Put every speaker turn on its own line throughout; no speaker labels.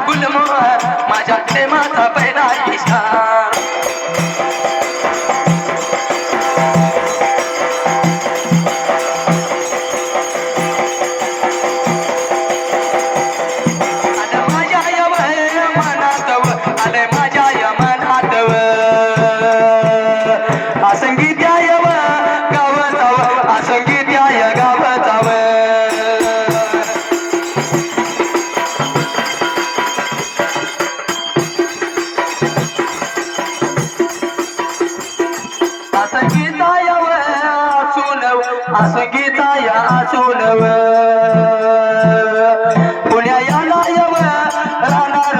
गुलमोहर माझ्या प्रेमाचा पहिला इशारा संगीता या सोनव पुण्या या लायव राहणार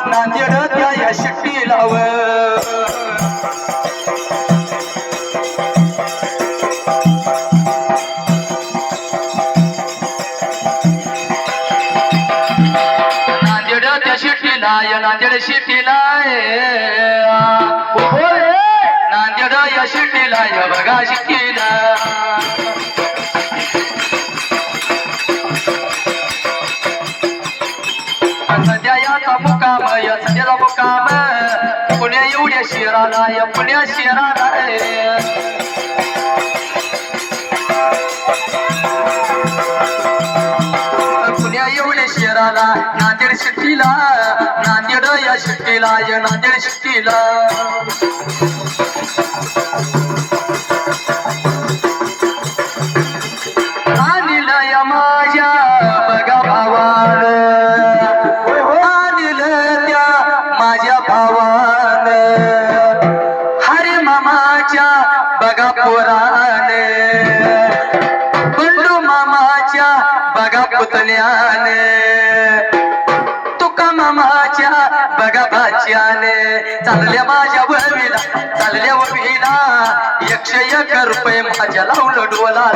नांदेड त्या या शिट्टी लाव नांदेड त्या शिट्टीला या नांदेड शिट्टीला नांदेड या शिट्टीला या बघा शिट्टीला सध्याचा मुकाम या सध्याचा मुकाम पुण्या एवढ्या शिराला या पुण्या शिराला पुण्या एवढ्या शिराला नांदेड शिट्टीला नांदेड या शिट्टीला या नांदेड शिट्टीला बघा पोराने बंडू मामाच्या बघा पुतण्याने तुका मामाच्या बघा भाच्याने चालल्या माझ्या ववीला 101 रुपये माझ्या लावलं डोलाला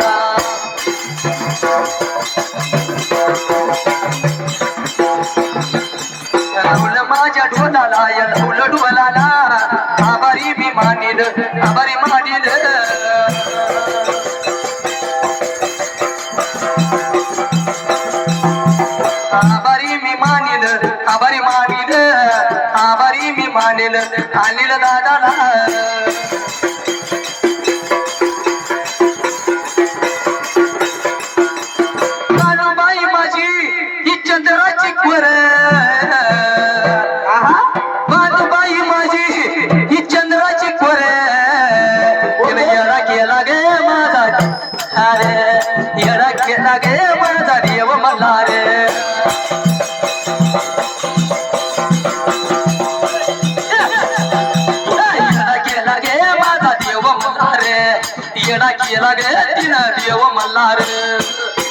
लावलं माझ्या डोलाला या लावलं डोलाला आभारी मी मानील आभारी मानील आभारी मी मानील आभारी मानील आभारी मी मानील अनिल दादाला बाई माझी ही चंद्राची क्वर बाई माझी ही चंद्राची क्वर येडा केला गे माझा अरे येडा केला गे माझा देव मला रे येडा केला गे तिनं देव मला रे